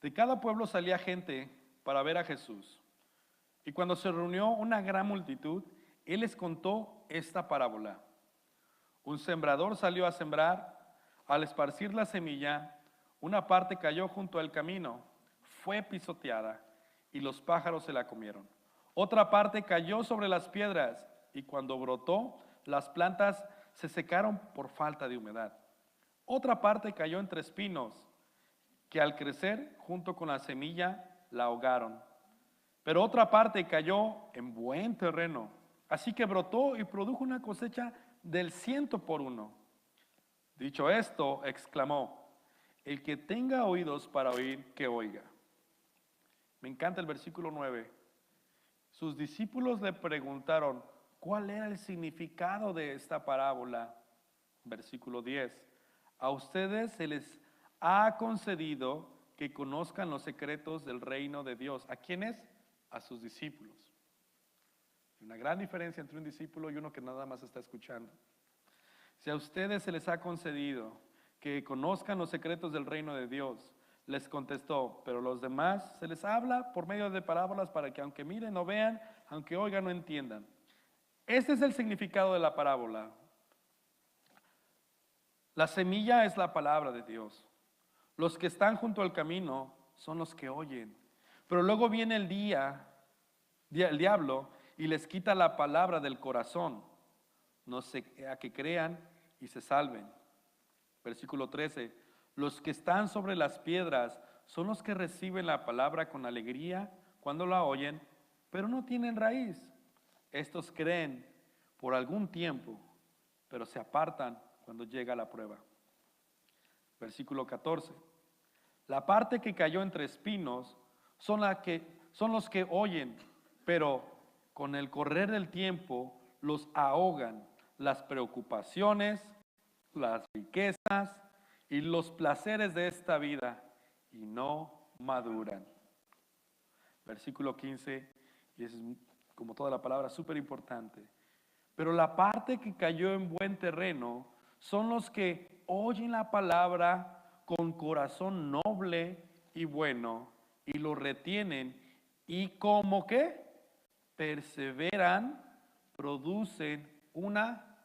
De cada pueblo salía gente para ver a Jesús. Y cuando se reunió una gran multitud, él les contó esta parábola. Un sembrador salió a sembrar. Al esparcir la semilla, una parte cayó junto al camino, fue pisoteada y los pájaros se la comieron. Otra parte cayó sobre las piedras y cuando brotó, las plantas se secaron por falta de humedad. Otra parte cayó entre espinos, que al crecer junto con la semilla la ahogaron. Pero otra parte cayó en buen terreno, así que brotó y produjo una cosecha del 100 por 1. Dicho esto, exclamó: el que tenga oídos para oír, que oiga. Me encanta el versículo 9. Sus discípulos le preguntaron cuál era el significado de esta parábola. Versículo 10. A ustedes se les ha concedido que conozcan los secretos del reino de Dios. ¿A quiénes? A sus discípulos. Hay una gran diferencia entre un discípulo y uno que nada más está escuchando. Si a ustedes se les ha concedido que conozcan los secretos del reino de Dios, les contestó, pero los demás se les habla por medio de parábolas para que aunque miren no vean, aunque oigan no entiendan. Este es el significado de la parábola. La semilla es la palabra de Dios. Los que están junto al camino son los que oyen. Pero luego viene el diablo y les quita la palabra del corazón, no sea que crean y se salven. Versículo 13. Los que están sobre las piedras son los que reciben la palabra con alegría cuando la oyen, pero no tienen raíz. Estos creen por algún tiempo, pero se apartan cuando llega la prueba. Versículo 14. La parte que cayó entre espinos son los que oyen, pero con el correr del tiempo los ahogan las preocupaciones, las riquezas y los placeres de esta vida y no maduran. Versículo 15, y es como toda la palabra súper importante. Pero la parte que cayó en buen terreno son los que oyen la palabra con corazón noble y bueno y lo retienen y como que perseveran, producen una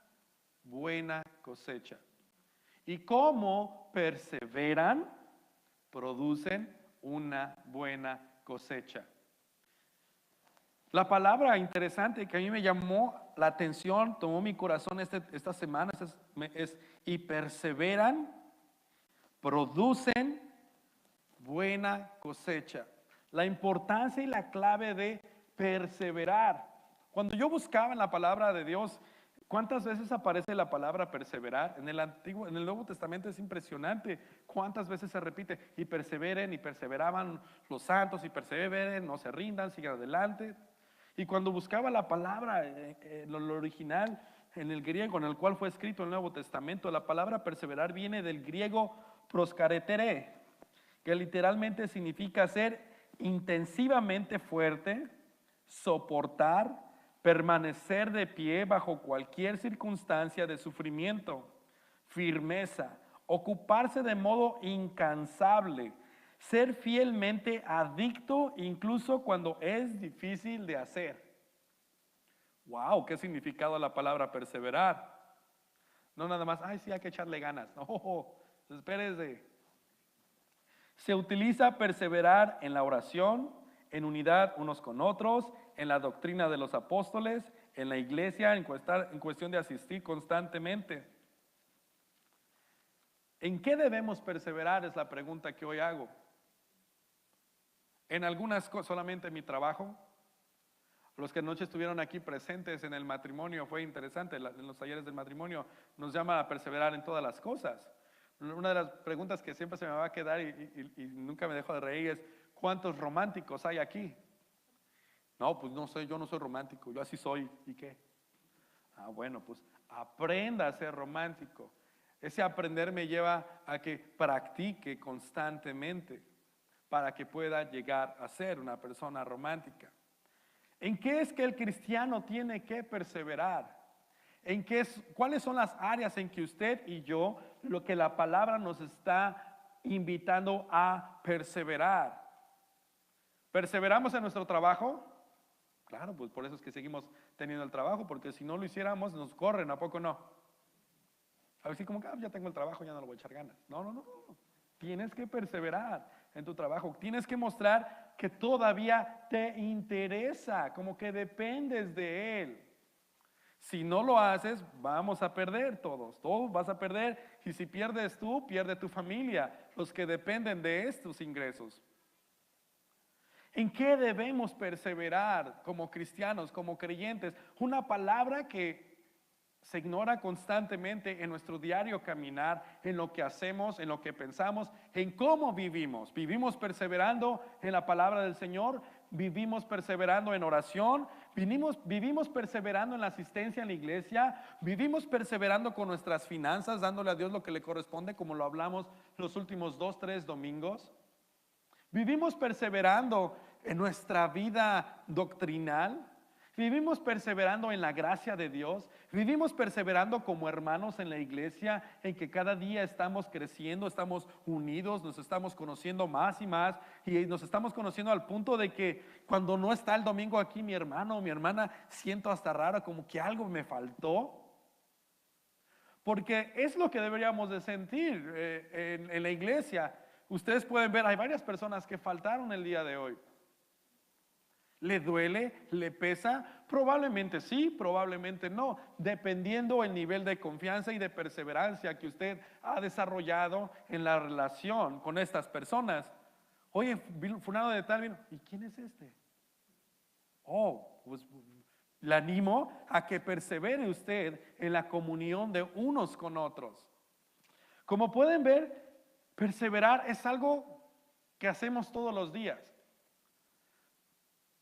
buena cosecha. Y como perseveran, producen una buena cosecha. La palabra interesante que a mí me llamó la atención, tomó mi corazón esta semana, es y perseveran, producen buena cosecha. La importancia y la clave de perseverar. Cuando yo buscaba en la palabra de Dios, ¿cuántas veces aparece la palabra perseverar? En el Nuevo Testamento es impresionante cuántas veces se repite. Y perseveren, y perseveraban los santos, y perseveren, no se rindan, sigan adelante. Y cuando buscaba la palabra, lo original, en el griego en el cual fue escrito el Nuevo Testamento, la palabra perseverar viene del griego proskaretere, que literalmente significa ser intensivamente fuerte, soportar, permanecer de pie bajo cualquier circunstancia de sufrimiento, firmeza, ocuparse de modo incansable, ser fielmente adicto incluso cuando es difícil de hacer. Wow, ¿qué significado la palabra perseverar? No nada más, ay sí, hay que echarle ganas. No, espérese. Se utiliza perseverar en la oración, en unidad unos con otros, en la doctrina de los apóstoles, en la iglesia, en cuestión de asistir constantemente. ¿En qué debemos perseverar? Es la pregunta que hoy hago. En algunas cosas, solamente en mi trabajo. Los que anoche estuvieron aquí presentes en el matrimonio, fue interesante, en los talleres del matrimonio, nos llama a perseverar en todas las cosas. Una de las preguntas que siempre se me va a quedar y nunca me dejo de reír es, ¿cuántos románticos hay aquí? No, pues no sé, yo no soy romántico, yo así soy, ¿y qué? Ah, bueno, pues aprenda a ser romántico. Ese aprender me lleva a que practique constantemente para que pueda llegar a ser una persona romántica. ¿En qué es que el cristiano tiene que perseverar? ¿Cuáles son las áreas en que usted y yo, lo que la palabra nos está invitando a perseverar. ¿Perseveramos en nuestro trabajo? Claro, pues por eso es que seguimos teniendo el trabajo, porque si no lo hiciéramos nos corren, ¿a poco no? A ver si como que ya tengo el trabajo, ya no lo voy a echar ganas. No, no, no. Tienes que perseverar en tu trabajo. Tienes que mostrar que todavía te interesa, como que dependes de él. Si no lo haces, vamos a perder todos. Todos vas a perder. Y si pierdes tú, pierde tu familia, los que dependen de estos ingresos. ¿En qué debemos perseverar como cristianos, como creyentes? Una palabra que se ignora constantemente en nuestro diario caminar, en lo que hacemos, en lo que pensamos, en cómo vivimos. Vivimos perseverando en la palabra del Señor, vivimos perseverando en oración, vivimos perseverando en la asistencia en la iglesia, vivimos perseverando con nuestras finanzas, dándole a Dios lo que le corresponde, como lo hablamos los últimos 2, 3 domingos. Vivimos perseverando en nuestra vida doctrinal. Vivimos perseverando en la gracia de Dios. Vivimos perseverando como hermanos en la iglesia, en que cada día estamos creciendo, estamos unidos, nos estamos conociendo más y más. Y nos estamos conociendo al punto de que cuando no está el domingo aquí mi hermano o mi hermana, siento hasta raro, como que algo me faltó. Porque es lo que deberíamos de sentir en la iglesia. Ustedes pueden ver, hay varias personas que faltaron el día de hoy. ¿Le duele? ¿Le pesa? Probablemente sí, probablemente no, dependiendo el nivel de confianza y de perseverancia que usted ha desarrollado en la relación con estas personas. Oye, fulano de tal vino, ¿y quién es este? Oh, pues le animo a que persevere usted en la comunión de unos con otros. Como pueden ver, perseverar es algo que hacemos todos los días.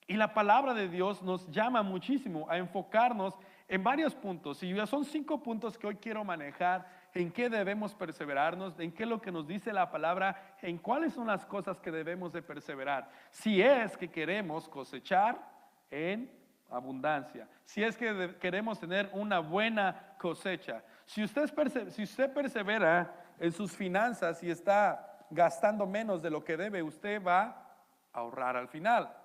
Y la palabra de Dios nos llama muchísimo a enfocarnos en varios puntos. Y son 5 puntos que hoy quiero manejar, en qué debemos perseverarnos, en qué es lo que nos dice la palabra, en cuáles son las cosas que debemos de perseverar. Si es que queremos cosechar en abundancia, si es que queremos tener una buena cosecha. Si usted persevera en sus finanzas y está gastando menos de lo que debe, usted va a ahorrar al final.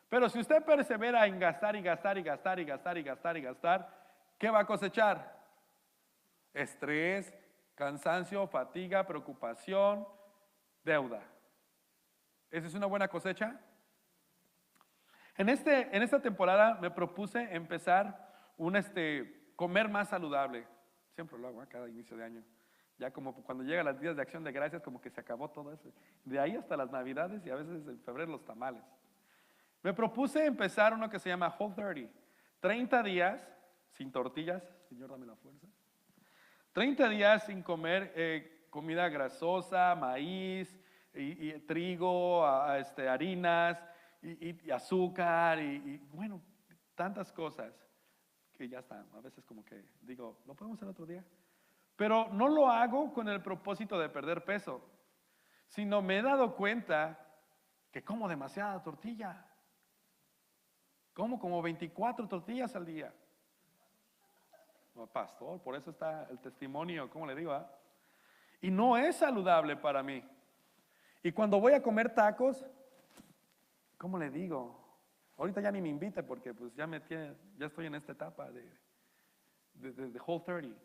Pero si usted persevera en gastar y gastar y gastar y gastar y gastar y gastar, ¿qué va a cosechar? Estrés, cansancio, fatiga, preocupación, deuda. ¿Esa es una buena cosecha? En esta temporada me propuse empezar comer más saludable. Siempre lo hago, cada inicio de año. Ya como cuando llegan los días de acción de gracias, como que se acabó todo eso. De ahí hasta las navidades y a veces en febrero los tamales. Me propuse empezar uno que se llama Whole30. 30 días sin tortillas, Señor, dame la fuerza. 30 días sin comer comida grasosa, maíz, y trigo, harinas, y azúcar, y bueno, tantas cosas que ya están. A veces como que digo, ¿lo podemos hacer otro día? Pero no lo hago con el propósito de perder peso, sino me he dado cuenta que como demasiada tortilla. Como 24 tortillas al día. No, pastor, por eso está el testimonio, ¿cómo le digo? Y no es saludable para mí. Y cuando voy a comer tacos, ¿cómo le digo? Ahorita ya ni me invita porque pues ya estoy en esta etapa de Whole30.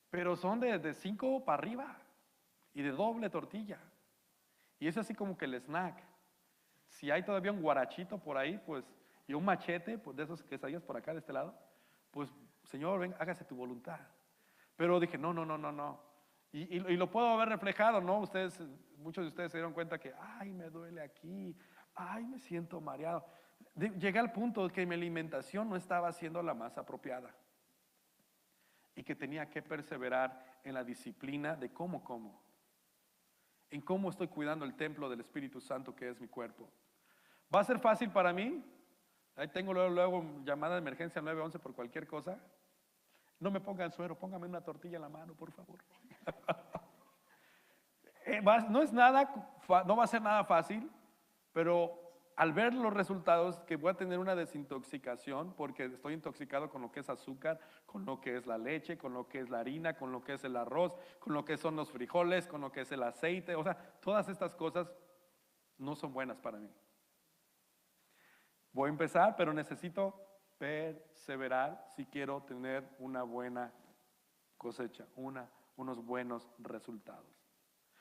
Pero son de 5 para arriba y de doble tortilla. Y es así como que el snack. Si hay todavía un guarachito por ahí, pues, y un machete, pues de esos quesadillas por acá de este lado, pues, Señor, ven, hágase tu voluntad. Pero dije, no. Y lo puedo ver reflejado, ¿no? Muchos de ustedes se dieron cuenta que, ay, me duele aquí, ay, me siento mareado. Llegué al punto de que mi alimentación no estaba siendo la más apropiada. Y que tenía que perseverar en la disciplina de cómo como. En cómo estoy cuidando el templo del Espíritu Santo que es mi cuerpo. ¿Va a ser fácil para mí? Ahí tengo luego llamada de emergencia 911 por cualquier cosa. No me pongan suero, póngame una tortilla en la mano, por favor. No va a ser nada fácil, pero al ver los resultados, que voy a tener una desintoxicación porque estoy intoxicado con lo que es azúcar, con lo que es la leche, con lo que es la harina, con lo que es el arroz, con lo que son los frijoles, con lo que es el aceite. O sea, todas estas cosas no son buenas para mí. Voy a empezar, pero necesito perseverar si quiero tener una buena cosecha, unos buenos resultados.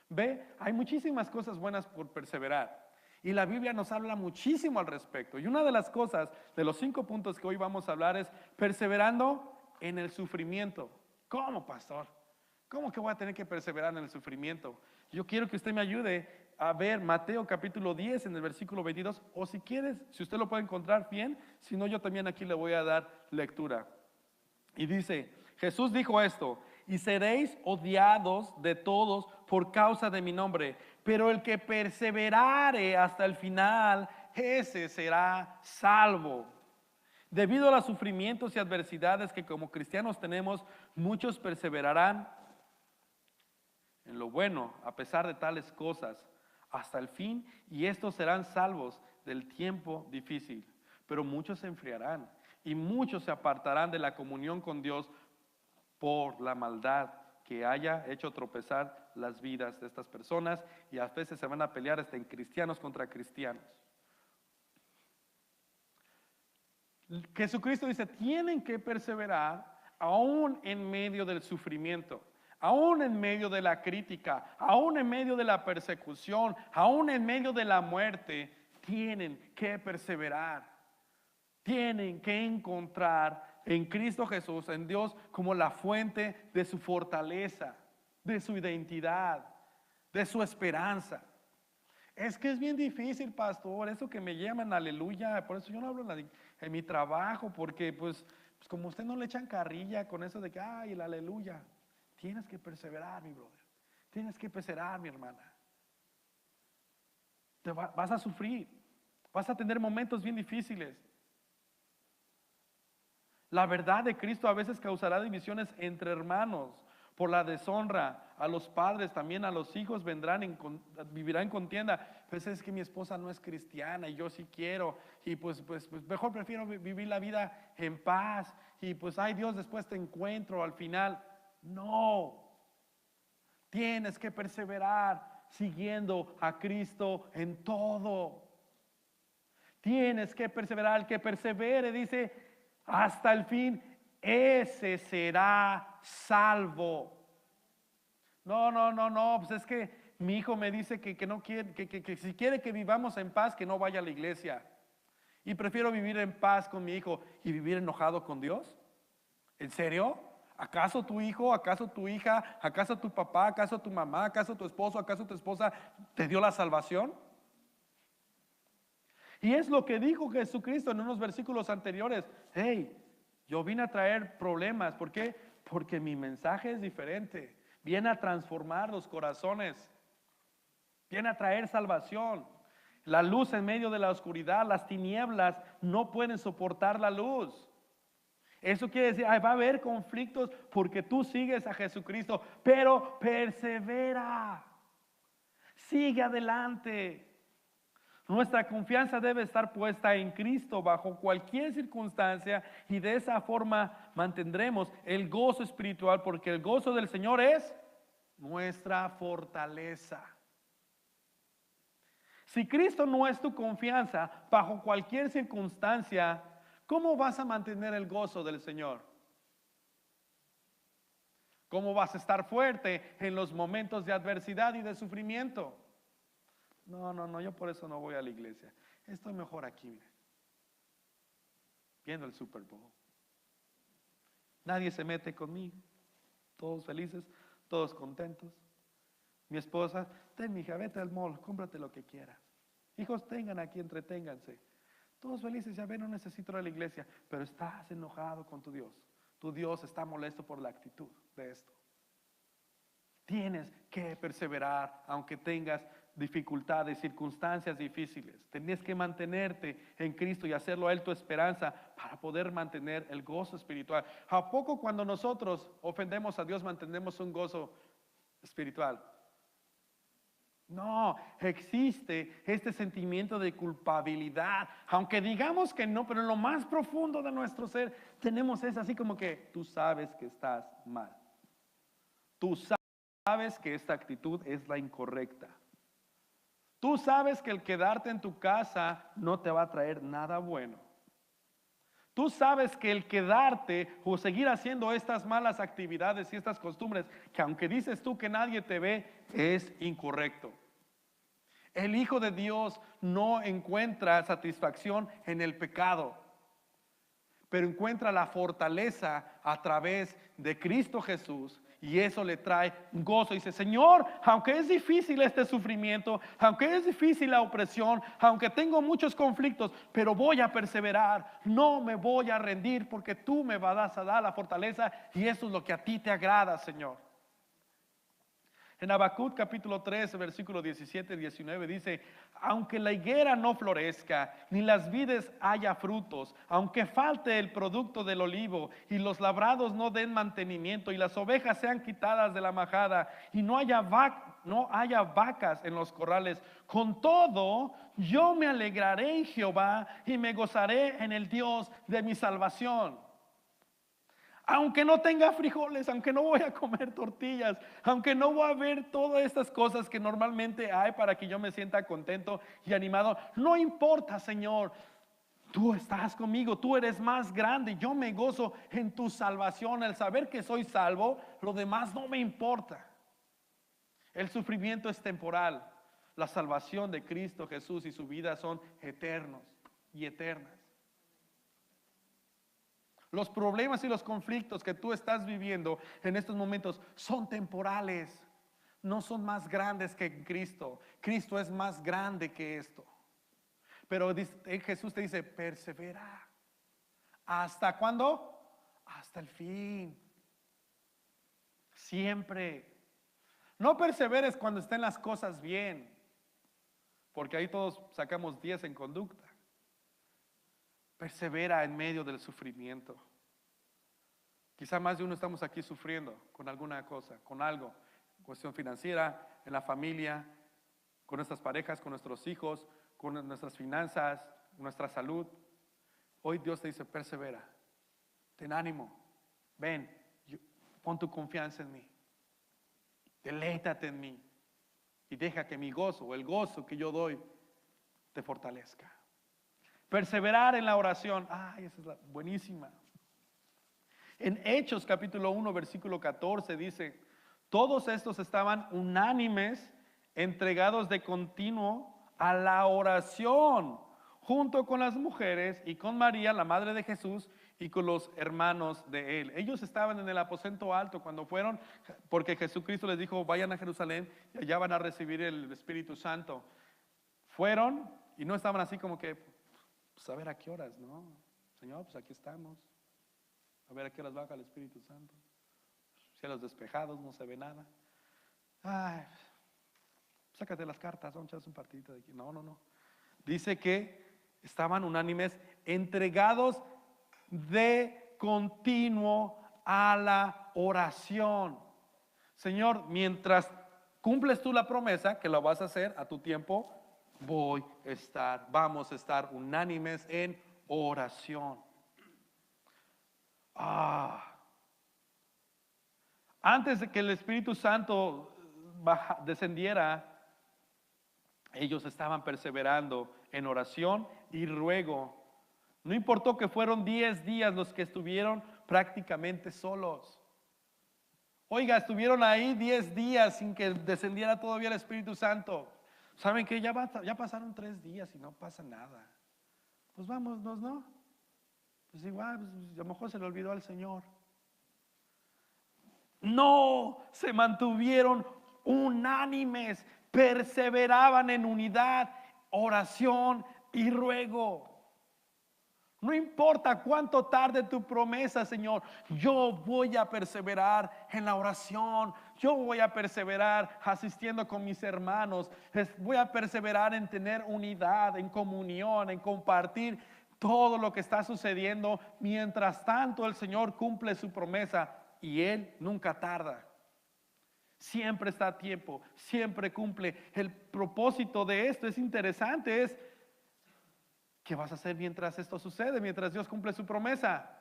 Ve, hay muchísimas cosas buenas por perseverar. Y la Biblia nos habla muchísimo al respecto. Y una de las cosas, de los 5 puntos que hoy vamos a hablar, es perseverando en el sufrimiento. ¿Cómo, pastor? ¿Cómo que voy a tener que perseverar en el sufrimiento? Yo quiero que usted me ayude a ver Mateo capítulo 10 en el versículo 22. O si quieres, si usted lo puede encontrar bien, si no, yo también aquí le voy a dar lectura. Y dice, Jesús dijo esto: y seréis odiados de todos por causa de mi nombre, pero el que perseverare hasta el final, ese será salvo. Debido a los sufrimientos y adversidades que como cristianos tenemos, muchos perseverarán en lo bueno, a pesar de tales cosas, hasta el fin, y estos serán salvos del tiempo difícil. Pero muchos se enfriarán y muchos se apartarán de la comunión con Dios por la maldad que haya hecho tropezar las vidas de estas personas, y a veces se van a pelear hasta en cristianos contra cristianos. Jesucristo dice, tienen que perseverar aún en medio del sufrimiento, aún en medio de la crítica, aún en medio de la persecución, aún en medio de la muerte. Tienen que perseverar, tienen que encontrar en Cristo Jesús, en Dios, como la fuente de su fortaleza, de su identidad, de su esperanza. Es que es bien difícil, pastor, eso que me llaman aleluya. Por eso yo no hablo en mi trabajo, porque pues como usted no le echan carrilla con eso de que, ay, el aleluya. Tienes que perseverar, mi brother. Tienes que perseverar, mi hermana. Vas a sufrir, vas a tener momentos bien difíciles. La verdad de Cristo a veces causará divisiones entre hermanos por la deshonra. A los padres, también a los hijos vivirán en contienda. Pues es que mi esposa no es cristiana y yo sí quiero, y pues mejor prefiero vivir la vida en paz, y pues ay Dios, después te encuentro al final. No, tienes que perseverar siguiendo a Cristo en todo. Tienes que perseverar. El que persevere, dice, hasta el fin, ese será salvo. No, pues es que mi hijo me dice que no quiere, que si quiere que vivamos en paz, que no vaya a la iglesia. Y prefiero vivir en paz con mi hijo y vivir enojado con Dios. ¿En serio? ¿Acaso tu hijo, acaso tu hija, acaso tu papá, acaso tu mamá, acaso tu esposo, acaso tu esposa te dio la salvación? Y es lo que dijo Jesucristo en unos versículos anteriores. Hey, yo vine a traer problemas. ¿Por qué? Porque mi mensaje es diferente. Viene a transformar los corazones. Viene a traer salvación. La luz en medio de la oscuridad, las tinieblas no pueden soportar la luz. Eso quiere decir, va a haber conflictos porque tú sigues a Jesucristo, pero persevera. Sigue adelante. Nuestra confianza debe estar puesta en Cristo bajo cualquier circunstancia, y de esa forma mantendremos el gozo espiritual, porque el gozo del Señor es nuestra fortaleza. Si Cristo no es tu confianza bajo cualquier circunstancia, ¿cómo vas a mantener el gozo del Señor? ¿Cómo vas a estar fuerte en los momentos de adversidad y de sufrimiento? No, yo por eso no voy a la iglesia. Estoy mejor aquí, mire, viendo el Super Bowl. Nadie se mete conmigo. Todos felices, todos contentos. Mi esposa, ten mi hija, vete al mall, cómprate lo que quieras. Hijos, tengan aquí, entreténganse. Todos felices, ya ven, no necesito ir a la iglesia, pero estás enojado con tu Dios. Tu Dios está molesto por la actitud de esto. Tienes que perseverar, aunque tengas dificultades, circunstancias difíciles. Tienes que mantenerte en Cristo y hacerlo a Él tu esperanza para poder mantener el gozo espiritual. ¿A poco cuando nosotros ofendemos a Dios mantenemos un gozo espiritual? No, existe este sentimiento de culpabilidad, aunque digamos que no, pero en lo más profundo de nuestro ser tenemos es así como que tú sabes que estás mal. Tú sabes que esta actitud es la incorrecta. Tú sabes que el quedarte en tu casa no te va a traer nada bueno. Tú sabes que el quedarte o seguir haciendo estas malas actividades y estas costumbres, que aunque dices tú que nadie te ve, es incorrecto. El Hijo de Dios no encuentra satisfacción en el pecado, pero encuentra la fortaleza a través de Cristo Jesús. Y eso le trae gozo. Dice, Señor, aunque es difícil este sufrimiento, aunque es difícil la opresión, aunque tengo muchos conflictos, pero voy a perseverar, no me voy a rendir, porque tú me vas a dar la fortaleza y eso es lo que a ti te agrada, Señor. En Habacuc capítulo 3, versículo 17 y 19 dice, aunque la higuera no florezca, ni las vides haya frutos, aunque falte el producto del olivo, y los labrados no den mantenimiento, y las ovejas sean quitadas de la majada, y no haya vacas en los corrales, con todo yo me alegraré en Jehová, y me gozaré en el Dios de mi salvación. Aunque no tenga frijoles, aunque no voy a comer tortillas, aunque no voy a ver todas estas cosas que normalmente hay para que yo me sienta contento y animado, no importa, Señor, tú estás conmigo, tú eres más grande, yo me gozo en tu salvación, al saber que soy salvo, lo demás no me importa. El sufrimiento es temporal, la salvación de Cristo Jesús y su vida son eternos y eternas. Los problemas y los conflictos que tú estás viviendo en estos momentos son temporales, no son más grandes que Cristo. Cristo es más grande que esto. Pero Jesús te dice, persevera. ¿Hasta cuándo? Hasta el fin. Siempre. No perseveres cuando estén las cosas bien, porque ahí todos sacamos 10 en conducta. Persevera en medio del sufrimiento. Quizá más de uno estamos aquí sufriendo con alguna cosa, con algo, cuestión financiera, en la familia, con nuestras parejas, con nuestros hijos, con nuestras finanzas, nuestra salud. Hoy Dios te dice, persevera, ten ánimo, ven, pon tu confianza en mí, deleítate en mí y deja que mi gozo o el gozo que yo doy te fortalezca. Perseverar en la oración. Ay, esa es buenísima. En Hechos capítulo 1 versículo 14 dice, todos estos estaban unánimes, entregados de continuo a la oración, junto con las mujeres y con María, la madre de Jesús, y con los hermanos de él. Ellos estaban en el aposento alto cuando fueron, porque Jesucristo les dijo, vayan a Jerusalén y allá van a recibir el Espíritu Santo. Fueron y no estaban así como que, pues a ver a qué horas, ¿no? Señor, pues aquí estamos. A ver a qué horas baja el Espíritu Santo. Cielos despejados, no se ve nada. Ay, sácate las cartas, vamos a echar un partidito de aquí. No. Dice que estaban unánimes, entregados de continuo a la oración. Señor, mientras cumples tú la promesa, que lo vas a hacer a tu tiempo, vamos a estar unánimes en oración. Antes de que el Espíritu Santo descendiera, ellos estaban perseverando en oración y ruego. No importó que fueron 10 días los que estuvieron prácticamente solos. Oiga, estuvieron ahí 10 días sin que descendiera todavía el Espíritu Santo. ¿Saben qué? Ya pasaron 3 días y no pasa nada. Pues vámonos, ¿no? Pues igual, pues, a lo mejor se le olvidó al Señor. No, se mantuvieron unánimes, perseveraban en unidad, oración y ruego. No importa cuánto tarde tu promesa, Señor, yo voy a perseverar en la oración, yo voy a perseverar asistiendo con mis hermanos, voy a perseverar en tener unidad, en comunión, en compartir todo lo que está sucediendo. Mientras tanto, el Señor cumple su promesa y Él nunca tarda. Siempre está a tiempo, siempre cumple. El propósito de esto es interesante, es ¿qué vas a hacer mientras esto sucede? Mientras Dios cumple su promesa.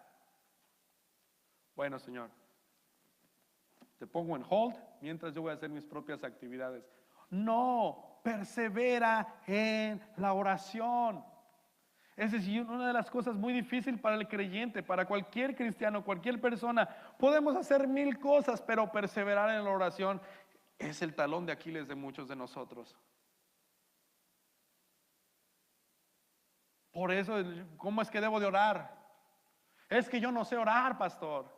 Bueno, Señor, te pongo en hold mientras yo voy a hacer mis propias actividades. No, persevera en la oración. Es decir, una de las cosas muy difíciles para el creyente, para cualquier cristiano, cualquier persona. Podemos hacer mil cosas, pero perseverar en la oración es el talón de Aquiles de muchos de nosotros. Por eso, ¿cómo es que debo de orar? Es que yo no sé orar, pastor.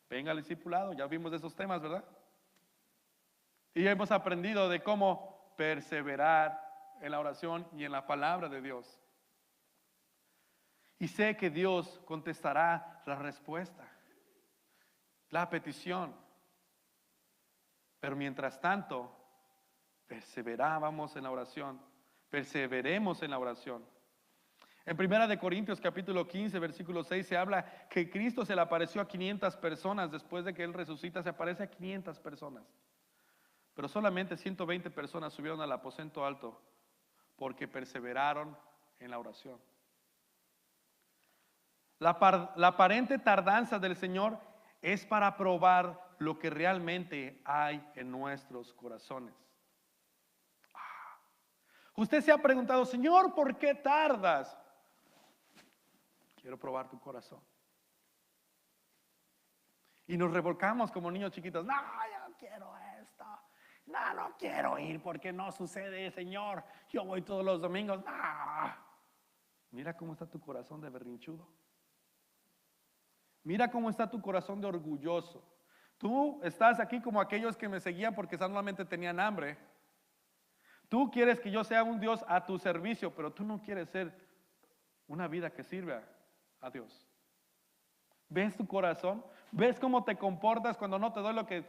Venga al discipulado, ya vimos de esos temas, ¿verdad? Y hemos aprendido de cómo perseverar en la oración y en la palabra de Dios. Y sé que Dios contestará la respuesta, la petición. Pero mientras tanto, perseveramos en la oración, perseveremos en la oración. En 1 Corintios capítulo 15, versículo 6 se habla que Cristo se le apareció a 500 personas. Después de que Él resucita, se aparece a 500 personas. Pero solamente 120 personas subieron al aposento alto porque perseveraron en la oración. La aparente tardanza del Señor es para probar lo que realmente hay en nuestros corazones. Usted se ha preguntado, Señor, ¿por qué tardas? Quiero probar tu corazón. Y nos revolcamos como niños chiquitos. No, yo quiero esto. No, no quiero ir porque no sucede, Señor. Yo voy todos los domingos. No. Mira cómo está tu corazón de berrinchudo. Mira cómo está tu corazón de orgulloso. Tú estás aquí como aquellos que me seguían porque solamente tenían hambre. Tú quieres que yo sea un Dios a tu servicio, pero tú no quieres ser una vida que sirva a Dios. ¿Ves tu corazón? ¿Ves cómo te comportas cuando no te doy lo que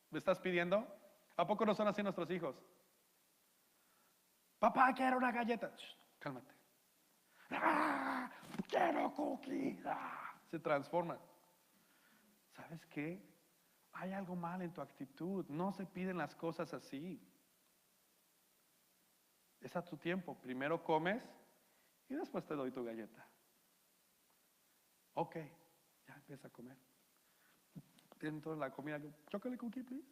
me estás pidiendo? ¿A poco no son así nuestros hijos? Papá, quiero una galleta. Shh, cálmate. ¡Ah! Quiero cookies. ¡Ah! Se transforman. ¿Sabes qué? Hay algo mal en tu actitud. No se piden las cosas así. Es a tu tiempo. Primero comes y después te doy tu galleta. Ok, ya empieza a comer. Tienen toda la comida. Chocolate cookie, please.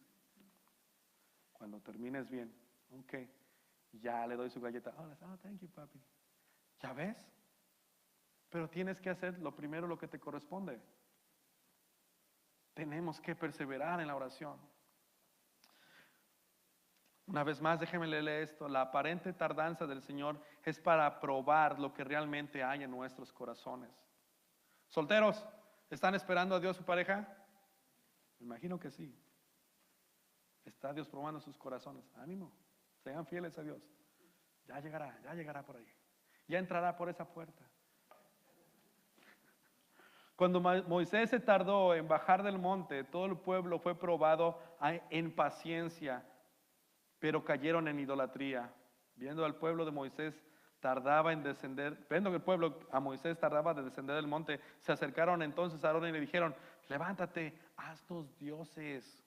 Cuando termines bien. Ok, ya le doy su galleta. Oh, thank you, papi. ¿Ya ves? Pero tienes que hacer lo primero, lo que te corresponde. Tenemos que perseverar en la oración. Una vez más, déjenme leer esto. La aparente tardanza del Señor es para probar lo que realmente hay en nuestros corazones. Solteros, ¿están esperando a Dios su pareja? Me imagino que sí. Está Dios probando sus corazones. Ánimo, sean fieles a Dios. Ya llegará por ahí. Ya entrará por esa puerta. Cuando Moisés se tardó en bajar del monte, todo el pueblo fue probado en paciencia, pero cayeron en idolatría. Viendo al pueblo de Moisés tardaba en descender, viendo que el pueblo a Moisés tardaba de descender del monte, se acercaron entonces a Aarón y le dijeron: levántate, haznos dioses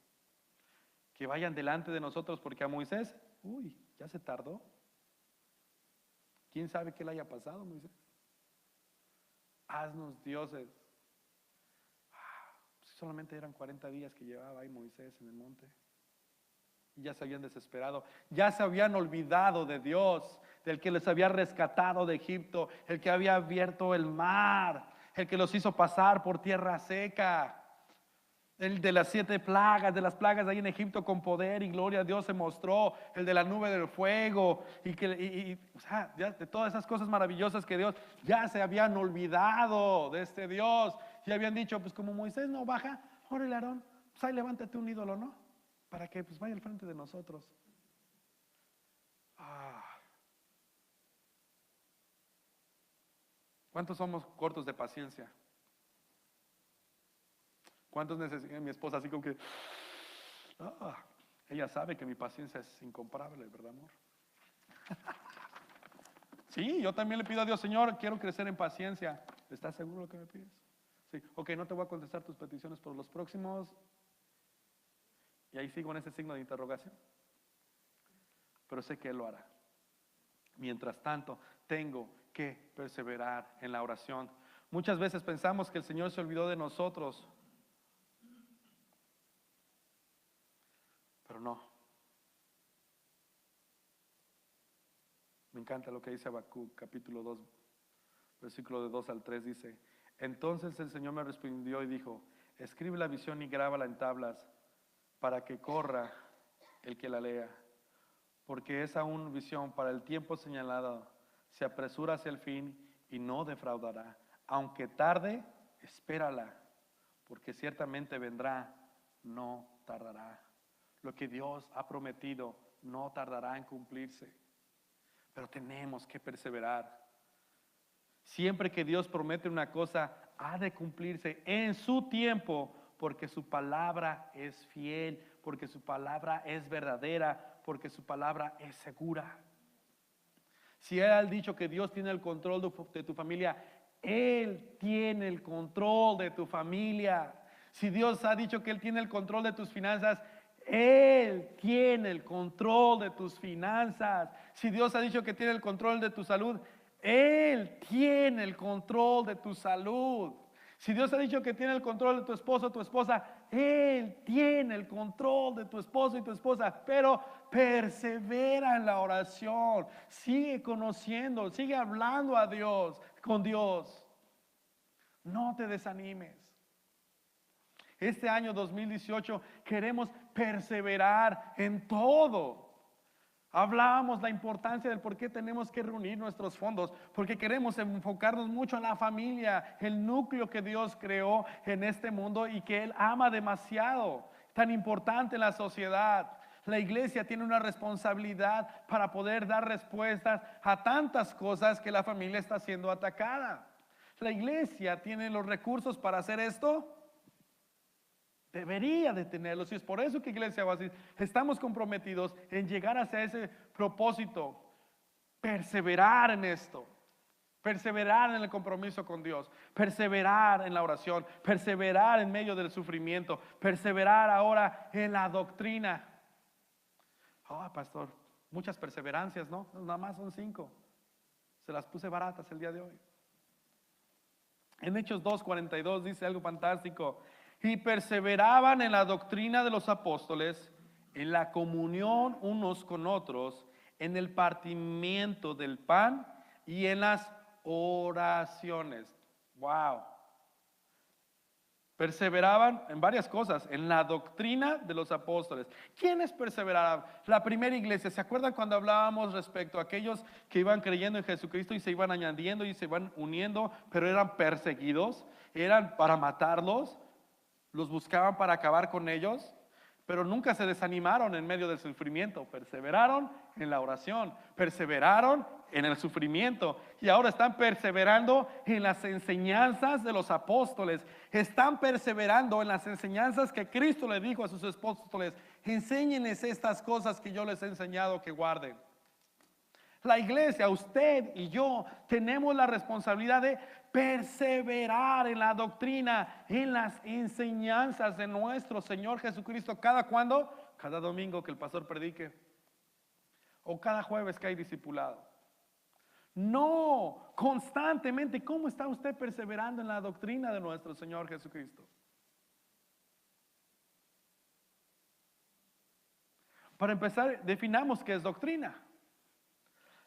que vayan delante de nosotros, porque a Moisés, ya se tardó. ¿Quién sabe qué le haya pasado, Moisés? Haznos dioses. Solamente eran 40 días que llevaba ahí Moisés en el monte. Y ya se habían desesperado, ya se habían olvidado de Dios, del que les había rescatado de Egipto, el que había abierto el mar, el que los hizo pasar por tierra seca, el de las 7 plagas, de las plagas de ahí en Egipto con poder y gloria a Dios se mostró, el de la nube del fuego, o sea, ya de todas esas cosas maravillosas que Dios, ya se habían olvidado de este Dios, y habían dicho, pues como Moisés no baja, órale Aarón, pues ahí levántate un ídolo, ¿no? Para que pues vaya al frente de nosotros. ¿Cuántos somos cortos de paciencia? ¿Cuántos necesitan? Mi esposa así como que ella sabe que mi paciencia es incomparable, ¿verdad, amor? Sí, yo también le pido a Dios: Señor, quiero crecer en paciencia. ¿Estás seguro de lo que me pides? Sí, ok, no te voy a contestar tus peticiones por los próximos Y ahí sigo en ese signo de interrogación. Pero sé que Él lo hará. Mientras tanto, tengo que perseverar en la oración. Muchas veces pensamos que el Señor se olvidó de nosotros, pero no. Me encanta lo que dice Habacuc, capítulo 2, versículo de 2 al 3, dice: entonces el Señor me respondió y dijo: escribe la visión y grábala en tablas, para que corra el que la lea, porque es aún visión para el tiempo señalado, se apresura hacia el fin y no defraudará. Aunque tarde, espérala, porque ciertamente vendrá, no tardará. Lo que Dios ha prometido no tardará en cumplirse, pero tenemos que perseverar. Siempre que Dios promete una cosa, ha de cumplirse en su tiempo, porque su palabra es fiel, porque su palabra es verdadera, porque su palabra es segura. Si Él ha dicho que Dios tiene el control de tu familia, Él tiene el control de tu familia. Si Dios ha dicho que Él tiene el control de tus finanzas, Él tiene el control de tus finanzas. Si Dios ha dicho que tiene el control de tu salud, Él tiene el control de tu salud. Si Dios ha dicho que tiene el control de tu esposo o tu esposa, Él tiene el control de tu esposo y tu esposa. Pero persevera en la oración, sigue conociendo, sigue hablando a Dios, con Dios. No te desanimes. Este año 2018 queremos perseverar en todo. Hablábamos la importancia del por qué tenemos que reunir nuestros fondos, porque queremos enfocarnos mucho en la familia, el núcleo que Dios creó en este mundo y que Él ama demasiado, tan importante en la sociedad. La iglesia tiene una responsabilidad para poder dar respuestas a tantas cosas que la familia está siendo atacada. La iglesia tiene los recursos para hacer esto. Debería de tenerlos, y es por eso que Iglesia Oasis estamos comprometidos en llegar hacia ese propósito, perseverar en esto, perseverar en el compromiso con Dios, perseverar en la oración, perseverar en medio del sufrimiento, perseverar ahora en la doctrina. Pastor, muchas perseverancias, ¿no? Nada más son 5. Se las puse baratas el día de hoy. En Hechos 2:42 dice algo fantástico: y perseveraban en la doctrina de los apóstoles, en la comunión unos con otros, en el partimiento del pan y en las oraciones. Wow. Perseveraban en varias cosas, en la doctrina de los apóstoles. ¿Quiénes perseveraban? La primera iglesia. ¿Se acuerdan cuando hablábamos respecto a aquellos que iban creyendo en Jesucristo y se iban añadiendo y se iban uniendo, pero eran perseguidos? Eran para matarlos. Los buscaban para acabar con ellos, pero nunca se desanimaron en medio del sufrimiento. Perseveraron en la oración, perseveraron en el sufrimiento, y ahora están perseverando en las enseñanzas de los apóstoles. Están perseverando en las enseñanzas que Cristo le dijo a sus apóstoles: enséñenles estas cosas que yo les he enseñado que guarden. La iglesia, usted y yo, tenemos la responsabilidad de perseverar en la doctrina, en las enseñanzas de nuestro Señor Jesucristo. ¿Cada cuándo? Cada domingo que el pastor predique, o cada jueves que hay discipulado. No, constantemente. ¿Cómo está usted perseverando en la doctrina de nuestro Señor Jesucristo? Para empezar, definamos qué es doctrina.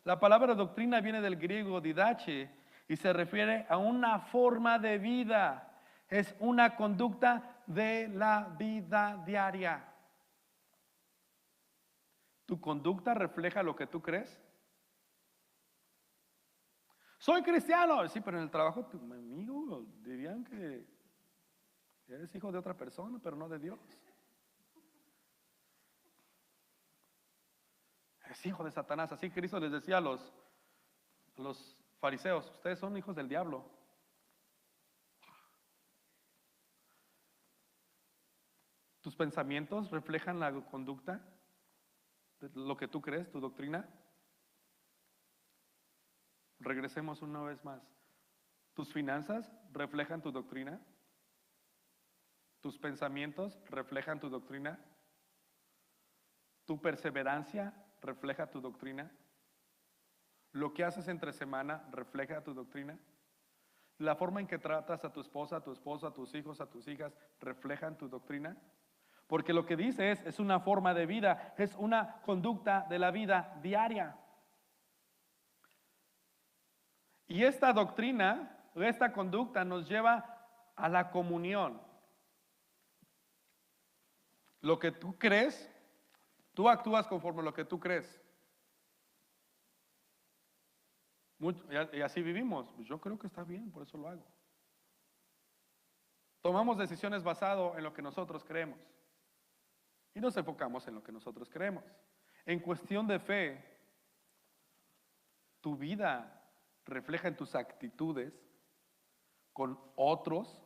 La palabra doctrina viene del griego didache y se refiere a una forma de vida. Es una conducta de la vida diaria. ¿Tu conducta refleja lo que tú crees? Soy cristiano. Sí, pero en el trabajo, tu amigo, dirían que eres hijo de otra persona, pero no de Dios. Es hijo de Satanás. Así Cristo les decía a los fariseos: ustedes son hijos del diablo. ¿Tus pensamientos reflejan la conducta de lo que tú crees, tu doctrina? Regresemos una vez más. ¿Tus finanzas reflejan tu doctrina? ¿Tus pensamientos reflejan tu doctrina? ¿Tu perseverancia refleja tu doctrina? ¿Lo que haces entre semana refleja tu doctrina? ¿La forma en que tratas a tu esposa, a tu esposo, a tus hijos, a tus hijas, reflejan tu doctrina? Porque lo que dice es una forma de vida, es una conducta de la vida diaria. Y esta doctrina, esta conducta nos lleva a la comunión. Lo que tú crees, tú actúas conforme a lo que tú crees. Y así vivimos. Pues yo creo que está bien, por eso lo hago. Tomamos decisiones basado en lo que nosotros creemos. Y nos enfocamos en lo que nosotros creemos. En cuestión de fe, tu vida refleja en tus actitudes con otros.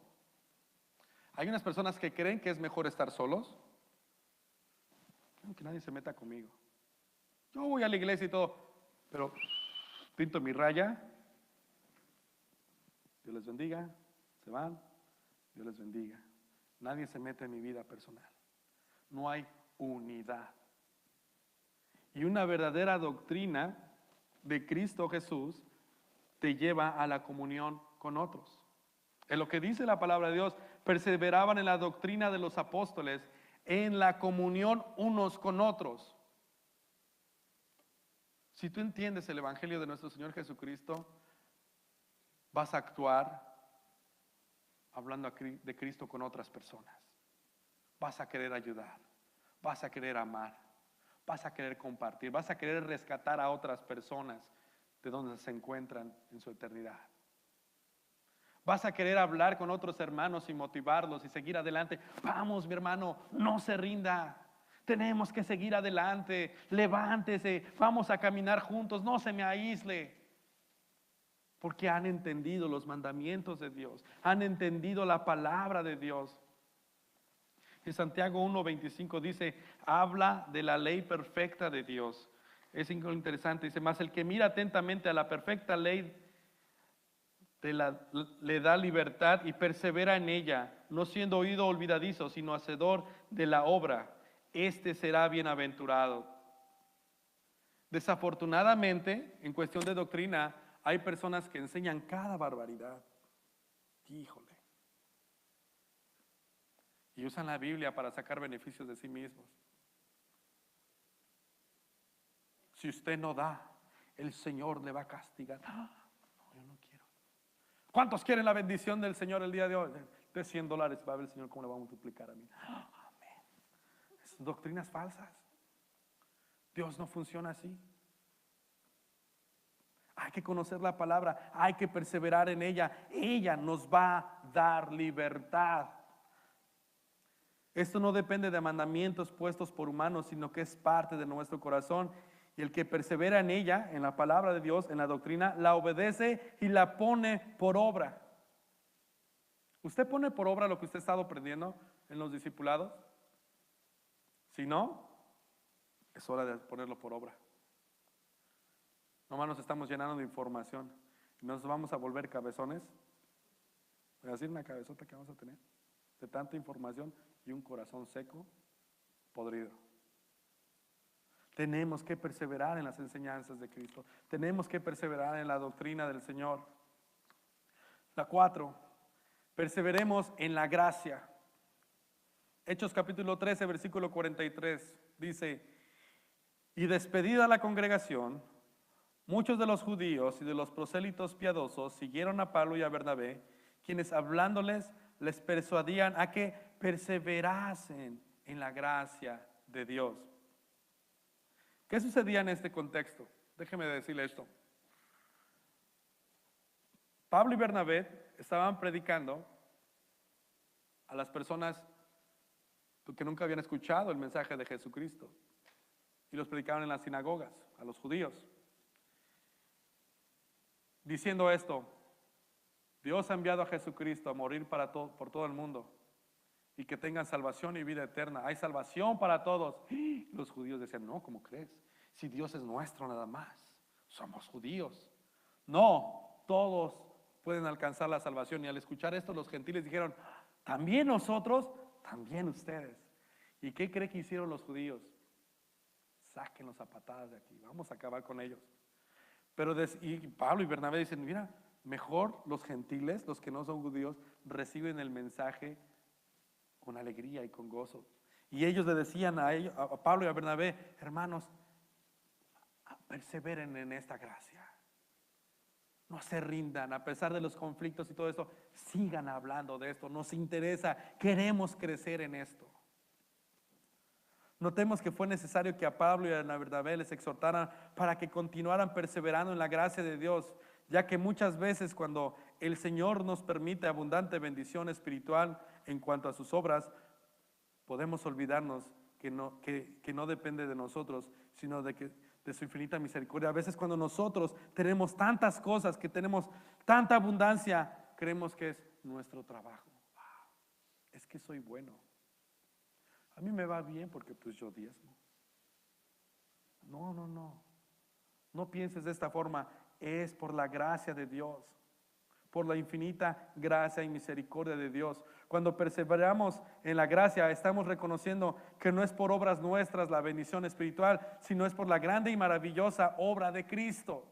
Hay unas personas que creen que es mejor estar solos. Que nadie se meta conmigo. Yo voy a la iglesia y todo, pero pinto mi raya. Dios les bendiga. Se van. Dios les bendiga. Nadie se mete en mi vida personal. No hay unidad. Y una verdadera doctrina de Cristo Jesús te lleva a la comunión con otros. En lo que dice la palabra de Dios, perseveraban en la doctrina de los apóstoles, en la comunión unos con otros. Si tú entiendes el evangelio de nuestro Señor Jesucristo, vas a actuar hablando de Cristo con otras personas. Vas a querer ayudar, vas a querer amar, vas a querer compartir, vas a querer rescatar a otras personas de donde se encuentran en su eternidad. Vas a querer hablar con otros hermanos y motivarlos y seguir adelante. Vamos, mi hermano, no se rinda. Tenemos que seguir adelante. Levántese, vamos a caminar juntos, no se me aísle. Porque han entendido los mandamientos de Dios, han entendido la palabra de Dios. En Santiago 1:25 dice, habla de la ley perfecta de Dios. Es interesante, dice, más el que mira atentamente a la perfecta ley le da libertad y persevera en ella, no siendo oído olvidadizo, sino hacedor de la obra. Este será bienaventurado. Desafortunadamente, en cuestión de doctrina, hay personas que enseñan cada barbaridad. Híjole. Y usan la Biblia para sacar beneficios de sí mismos. Si usted no da, el Señor le va a castigar. No, yo no quiero. ¿Cuántos quieren la bendición del Señor el día de hoy? De $100 va a ver el Señor cómo le va a multiplicar a mí. Amén. Son doctrinas falsas. Dios no funciona así. Hay que conocer la palabra, hay que perseverar en ella. Ella nos va a dar libertad. Esto no depende de mandamientos puestos por humanos, sino que es parte de nuestro corazón. Y el que persevera en ella, en la palabra de Dios, en la doctrina, la obedece y la pone por obra. ¿Usted pone por obra lo que usted ha estado aprendiendo en los discipulados? Si no, es hora de ponerlo por obra. Nomás nos estamos llenando de información. Nos vamos a volver cabezones. Voy a decir una cabezota que vamos a tener de tanta información y un corazón seco, podrido. Tenemos que perseverar en las enseñanzas de Cristo. Tenemos que perseverar en la doctrina del Señor. La 4, perseveremos en la gracia. Hechos capítulo 13, versículo 43, dice, y despedida la congregación, muchos de los judíos y de los prosélitos piadosos siguieron a Pablo y a Bernabé, quienes hablándoles les persuadían a que perseverasen en la gracia de Dios. ¿Qué sucedía en este contexto? Déjeme decirle esto. Pablo y Bernabé estaban predicando a las personas que nunca habían escuchado el mensaje de Jesucristo, y los predicaban en las sinagogas, a los judíos, diciendo esto: Dios ha enviado a Jesucristo a morir por todo el mundo y que tengan salvación y vida eterna. Hay salvación para todos. Los judíos decían, no, ¿cómo crees? Si Dios es nuestro nada más, somos judíos. No, todos pueden alcanzar la salvación. Y al escuchar esto, los gentiles dijeron, también nosotros, también ustedes. ¿Y qué cree que hicieron los judíos? sáquenlos a patadas de aquí, vamos a acabar con ellos. Pero y Pablo y Bernabé dicen, mira, mejor los gentiles, los que no son judíos, reciben el mensaje con alegría y con gozo. Y ellos le decían a Pablo y a Bernabé, hermanos, perseveren en esta gracia. No se rindan, a pesar de los conflictos y todo esto, sigan hablando de esto, nos interesa, queremos crecer en esto. Notemos que fue necesario que a Pablo y a Bernabé les exhortaran para que continuaran perseverando en la gracia de Dios, ya que muchas veces cuando el Señor nos permite abundante bendición espiritual en cuanto a sus obras, podemos olvidarnos que no depende de nosotros, sino de su infinita misericordia. A veces cuando nosotros tenemos tantas cosas, que tenemos tanta abundancia, creemos que es nuestro trabajo. Wow, es que soy bueno. A mí me va bien porque pues yo diezmo. No. No pienses de esta forma. Es por la gracia de Dios, por la infinita gracia y misericordia de Dios. Cuando perseveramos en la gracia, estamos reconociendo que no es por obras nuestras la bendición espiritual, sino es por la grande y maravillosa obra de Cristo.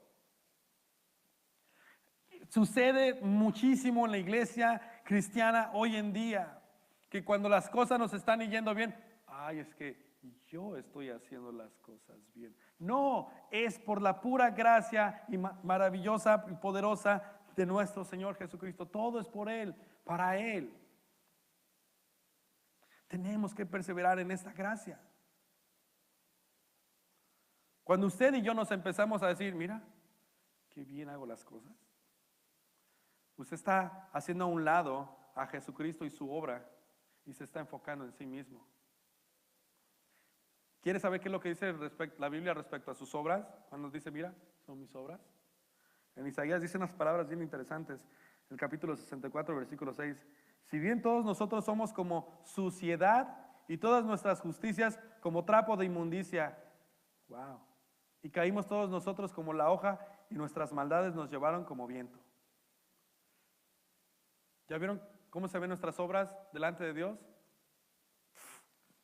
Sucede muchísimo en la iglesia cristiana hoy en día, que cuando las cosas nos están yendo bien, ay, es que yo estoy haciendo las cosas bien. No, es por la pura gracia y maravillosa y poderosa de nuestro Señor Jesucristo. Todo es por Él, para Él. Tenemos que perseverar en esta gracia. Cuando usted y yo nos empezamos a decir, mira, qué bien hago las cosas, usted está haciendo a un lado a Jesucristo y su obra y se está enfocando en sí mismo. ¿Quiere saber qué es lo que dice la Biblia respecto a sus obras? Cuando nos dice, mira, son mis obras. En Isaías dice unas palabras bien interesantes. En el capítulo 64, versículo 6. Si bien todos nosotros somos como suciedad y todas nuestras justicias como trapo de inmundicia. Wow. Y caímos todos nosotros como la hoja y nuestras maldades nos llevaron como viento. ¿Ya vieron cómo se ven nuestras obras delante de Dios?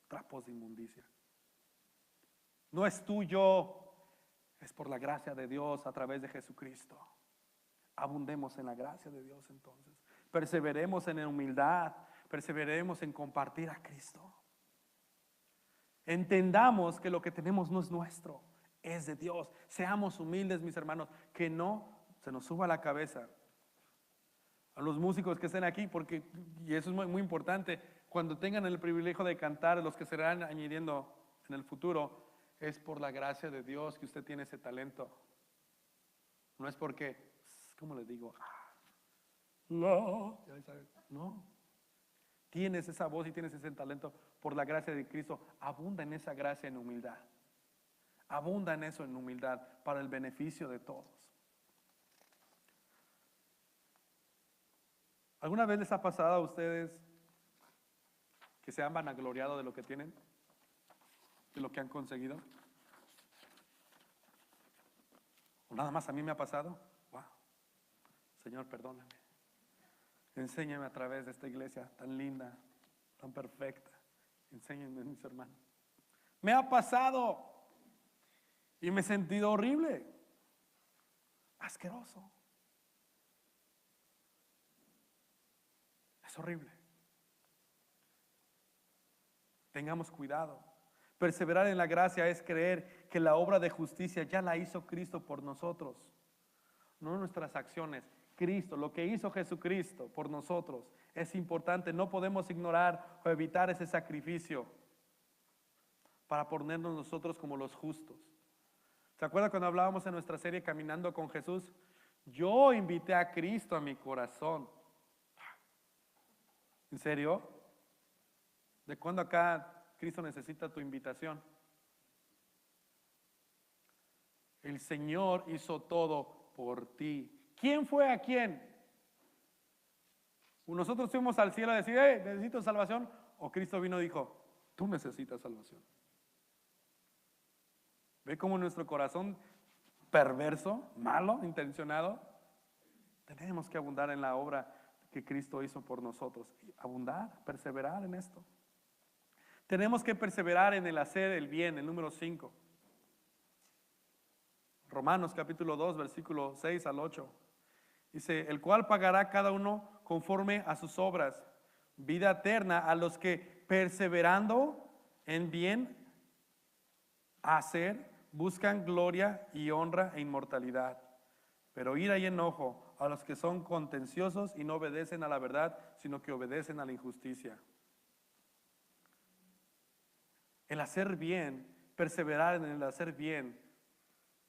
Trapos de inmundicia. No es tuyo, es por la gracia de Dios a través de Jesucristo. Abundemos en la gracia de Dios entonces. Perseveremos en humildad, perseveremos en compartir a Cristo. Entendamos que lo que tenemos no es nuestro, es de Dios. Seamos humildes, mis hermanos, que no se nos suba la cabeza. A los músicos que estén aquí, porque, y eso es muy, muy importante, cuando tengan el privilegio de cantar, los que serán añadiendo en el futuro, es por la gracia de Dios que usted tiene ese talento. No es porque, ¿cómo les digo? No. Tienes esa voz y tienes ese talento por la gracia de Cristo. Abunda en esa gracia en humildad. Abunda en eso en humildad para el beneficio de todos. ¿Alguna vez les ha pasado a ustedes que se han vanagloriado de lo que tienen? ¿De lo que han conseguido? ¿O nada más a mí me ha pasado? Wow. Señor, perdóname. Enséñame a través de esta iglesia tan linda, tan perfecta. Enséñenme, mis hermanos. Me ha pasado y me he sentido horrible, asqueroso. Es horrible. Tengamos cuidado. Perseverar en la gracia es creer que la obra de justicia ya la hizo Cristo por nosotros, no nuestras acciones. Cristo, lo que hizo Jesucristo por nosotros es importante. No podemos ignorar o evitar ese sacrificio para ponernos nosotros como los justos. ¿Se acuerdan cuando hablábamos en nuestra serie Caminando con Jesús? Yo invité a Cristo a mi corazón. ¿En serio? ¿De cuándo acá Cristo necesita tu invitación? El Señor hizo todo por ti. ¿Quién fue a quién? Nosotros fuimos al cielo a decir, necesito salvación. O Cristo vino y dijo, tú necesitas salvación. ¿Ve cómo nuestro corazón perverso, malo, intencionado? Tenemos que abundar en la obra que Cristo hizo por nosotros. Abundar, perseverar en esto. Tenemos que perseverar en el hacer el bien, el número 5. Romanos capítulo 2, versículo 6 al 8. Dice, el cual pagará cada uno conforme a sus obras, vida eterna a los que perseverando en bien hacer, buscan gloria y honra e inmortalidad. Pero ira y enojo a los que son contenciosos y no obedecen a la verdad, sino que obedecen a la injusticia. El hacer bien, perseverar en el hacer bien,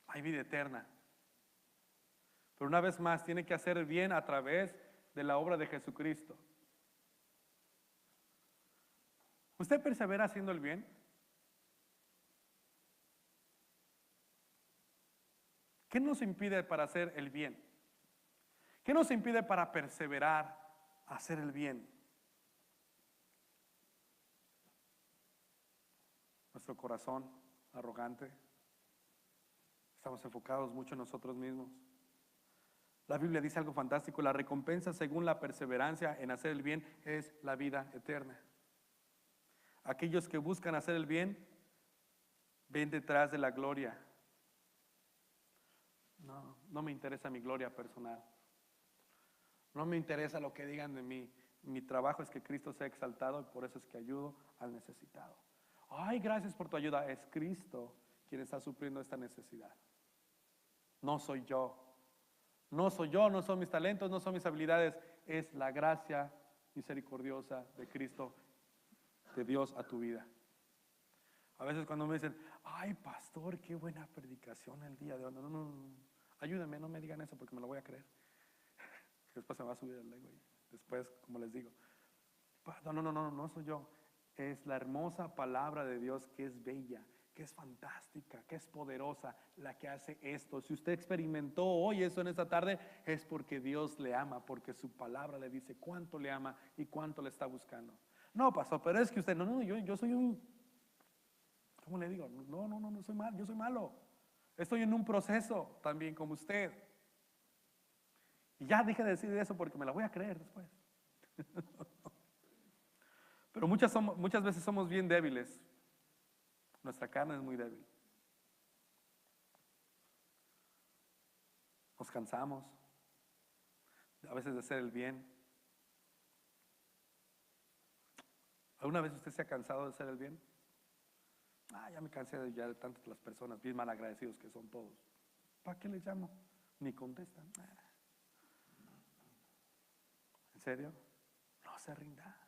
hay vida eterna. Pero una vez más, tiene que hacer bien a través de la obra de Jesucristo. ¿Usted persevera haciendo el bien? ¿Qué nos impide para hacer el bien? ¿Qué nos impide para perseverar a hacer el bien? Nuestro corazón arrogante. Estamos enfocados mucho en nosotros mismos. La Biblia dice algo fantástico: la recompensa según la perseverancia en hacer el bien es la vida eterna. Aquellos que buscan hacer el bien ven detrás de la gloria. No me interesa mi gloria personal. No me interesa lo que digan de mí. Mi trabajo es que Cristo sea exaltado y por eso es que ayudo al necesitado. Ay, gracias por tu ayuda. Es Cristo quien está supliendo esta necesidad. No soy yo. No soy yo, no son mis talentos, no son mis habilidades. Es la gracia misericordiosa de Cristo, de Dios a tu vida. A veces cuando me dicen, ay, pastor, qué buena predicación el día de hoy. No. Ayúdenme, no me digan eso porque me lo voy a creer. Después se me va a subir el ego y después, como les digo, no soy yo. Es la hermosa palabra de Dios que es bella, que es fantástica, que es poderosa, la que hace esto. Si usted experimentó hoy eso en esta tarde, es porque Dios le ama, porque su palabra le dice cuánto le ama y cuánto le está buscando. No, pastor, pero es que usted, yo soy un, ¿cómo le digo? No soy malo, yo soy malo. Estoy en un proceso también como usted. Y ya deje de decir eso porque me la voy a creer después. Pero muchas veces somos bien débiles. Nuestra carne es muy débil. Nos cansamos a veces de hacer el bien. ¿Alguna vez usted se ha cansado de hacer el bien? Ya me cansé de tantas las personas, bien mal agradecidos que son todos. ¿Para qué les llamo? Ni contestan. ¿En serio? No se rinda.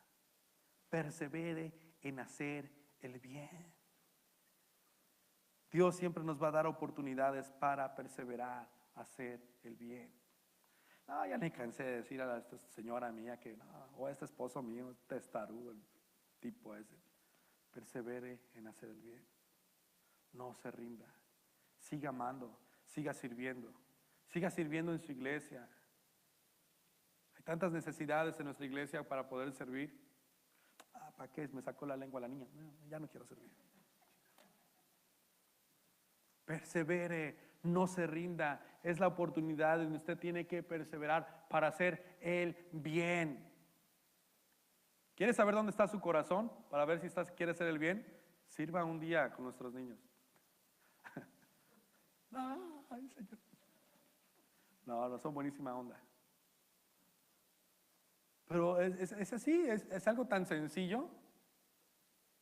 Persevere en hacer el bien. Dios siempre nos va a dar oportunidades para perseverar, hacer el bien. Ya me cansé de decir a esta señora mía que o a este esposo mío, testarudo, el tipo ese. Persevere en hacer el bien. No se rinda. Siga amando, siga sirviendo en su iglesia. Hay tantas necesidades en nuestra iglesia para poder servir. ¿Para qué? Me sacó la lengua la niña. Ya no quiero servir. Persevere, no se rinda. Es la oportunidad donde usted tiene que perseverar para hacer el bien. ¿Quiere saber dónde está su corazón? Para ver si quiere hacer el bien. Sirva un día con nuestros niños. Ay, Señor. No son buenísima onda. Pero es así, es algo tan sencillo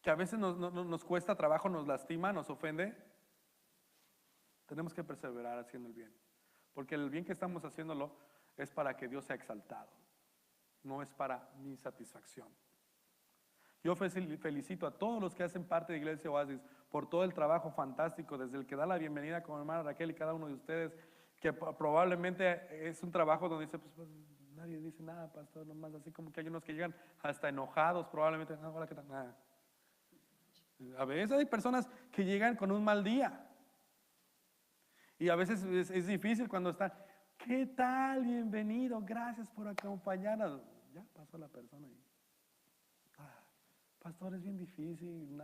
que a veces nos cuesta trabajo, nos lastima, nos ofende. Tenemos que perseverar haciendo el bien. Porque el bien que estamos haciéndolo es para que Dios sea exaltado. No es para mi satisfacción. Yo felicito a todos los que hacen parte de Iglesia Oasis por todo el trabajo fantástico, desde el que da la bienvenida con mi hermana Raquel y cada uno de ustedes, que probablemente es un trabajo donde dice, pues nadie dice nada, pastor, nomás así como que hay unos que llegan hasta enojados, probablemente, hola, ¿qué tal? Nada. A veces hay personas que llegan con un mal día. Y a veces es difícil cuando están, ¿qué tal? Bienvenido, gracias por acompañarnos. Ya pasó la persona ahí. Pastor, es bien difícil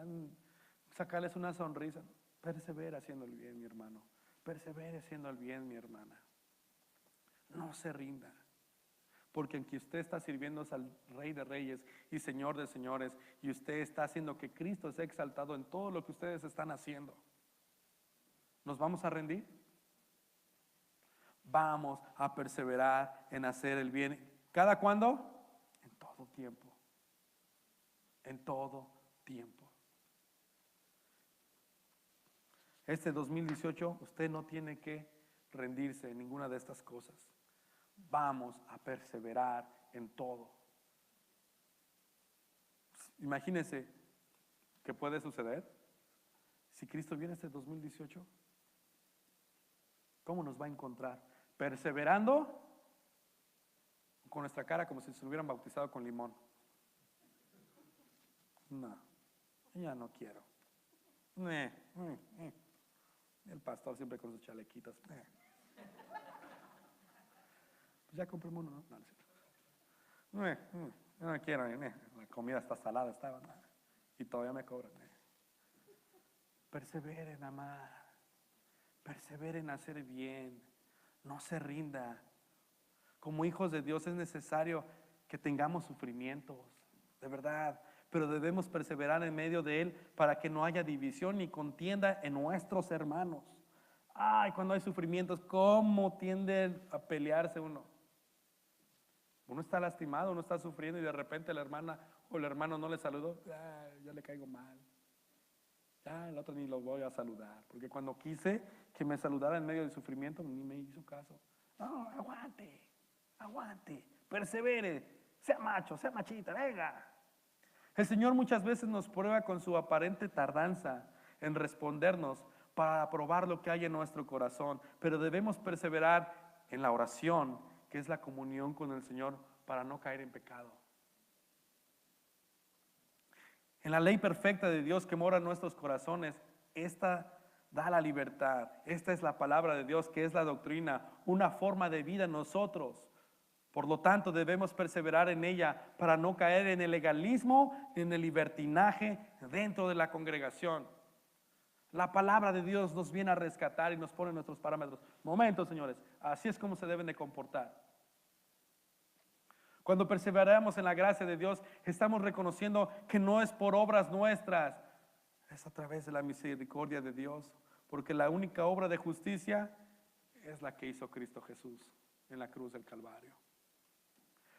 sacarles una sonrisa. Persevera haciendo el bien, mi hermano. Persevere haciendo el bien, mi hermana. No se rinda. Porque aunque usted está sirviendo al Rey de Reyes y Señor de Señores, y usted está haciendo que Cristo sea exaltado en todo lo que ustedes están haciendo, ¿nos vamos a rendir? Vamos a perseverar en hacer el bien. ¿Cada cuándo? En todo tiempo. En todo tiempo. Este 2018 usted no tiene que rendirse en ninguna de estas cosas. Vamos a perseverar en todo. Imagínense qué puede suceder si Cristo viene este 2018. ¿Cómo nos va a encontrar? ¿Perseverando? Con nuestra cara como si se hubieran bautizado con limón. No, ya no quiero. El pastor siempre con sus chalequitos. Pues ya compré uno, ¿no? No, no quiero. La comida está salada, estaba. Y todavía me cobran. Perseveren, amar. Perseveren en hacer bien. No se rinda. Como hijos de Dios es necesario que tengamos sufrimientos, de verdad, pero debemos perseverar en medio de él para que no haya división ni contienda en nuestros hermanos. Ay, cuando hay sufrimientos, ¿cómo tiende a pelearse uno? Uno está lastimado, uno está sufriendo y de repente la hermana o el hermano no le saludó. Yo le caigo mal. Ya el otro ni lo voy a saludar, porque cuando quise que me saludara en medio del sufrimiento, ni me hizo caso. No, aguante, persevere, sea macho, sea machita, venga. El Señor muchas veces nos prueba con su aparente tardanza en respondernos para probar lo que hay en nuestro corazón, pero debemos perseverar en la oración, que es la comunión con el Señor, para no caer en pecado. En la ley perfecta de Dios que mora en nuestros corazones, esta da la libertad. Esta es la palabra de Dios, que es la doctrina, una forma de vida en nosotros. Por lo tanto, debemos perseverar en ella para no caer en el legalismo, en el libertinaje dentro de la congregación. La palabra de Dios nos viene a rescatar y nos pone nuestros parámetros. Momentos, señores, así es como se deben de comportar. Cuando perseveramos en la gracia de Dios, estamos reconociendo que no es por obras nuestras, es a través de la misericordia de Dios, porque la única obra de justicia es la que hizo Cristo Jesús en la cruz del Calvario.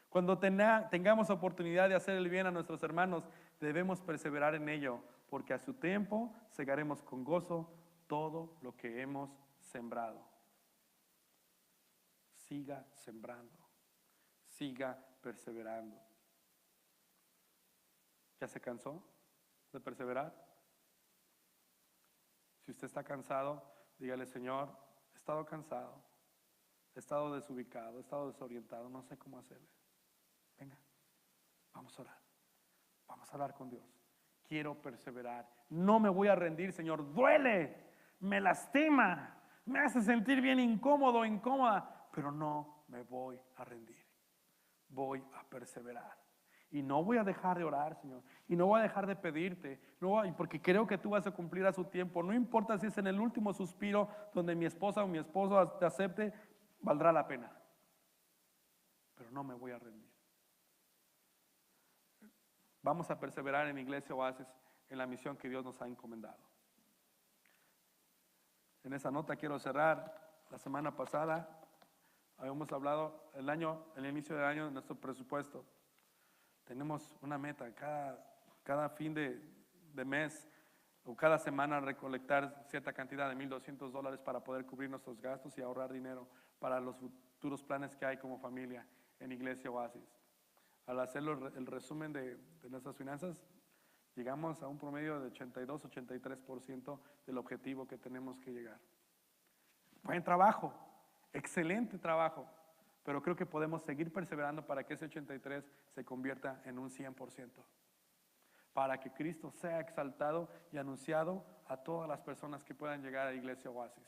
Cuando tengamos oportunidad de hacer el bien a nuestros hermanos, debemos perseverar en ello, porque a su tiempo segaremos con gozo todo lo que hemos sembrado. Siga sembrando, siga perseverando. ¿Ya se cansó de perseverar? Si usted está cansado, dígale: Señor, he estado cansado, he estado desubicado, he estado desorientado, no sé cómo hacerle. Venga, vamos a orar. Vamos a hablar con Dios. Quiero perseverar. No me voy a rendir, Señor. Duele, me lastima, me hace sentir bien incómodo, incómoda, pero no me voy a rendir. Voy a perseverar. Y no voy a dejar de orar, Señor. Y no voy a dejar de pedirte. Porque creo que tú vas a cumplir a su tiempo. No importa si es en el último suspiro donde mi esposa o mi esposo te acepte, valdrá la pena. Pero no me voy a rendir. Vamos a perseverar en Iglesia Oasis en la misión que Dios nos ha encomendado. En esa nota quiero cerrar. La semana pasada habíamos hablado el inicio del año de nuestro presupuesto. Tenemos una meta, cada fin de mes o cada semana recolectar cierta cantidad de $1,200 para poder cubrir nuestros gastos y ahorrar dinero para los futuros planes que hay como familia en Iglesia Oasis. Al hacer el resumen de nuestras finanzas, llegamos a un promedio de 82-83% del objetivo que tenemos que llegar. Buen trabajo, excelente trabajo, pero creo que podemos seguir perseverando para que ese 83 se convierta en un 100%. Para que Cristo sea exaltado y anunciado a todas las personas que puedan llegar a Iglesia Oasis.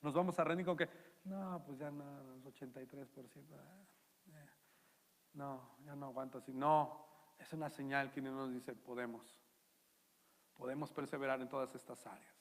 Nos vamos a rendir con que, no, pues ya no, 83%. No, ya no aguanto así. No, es una señal que nos dice: podemos perseverar en todas estas áreas.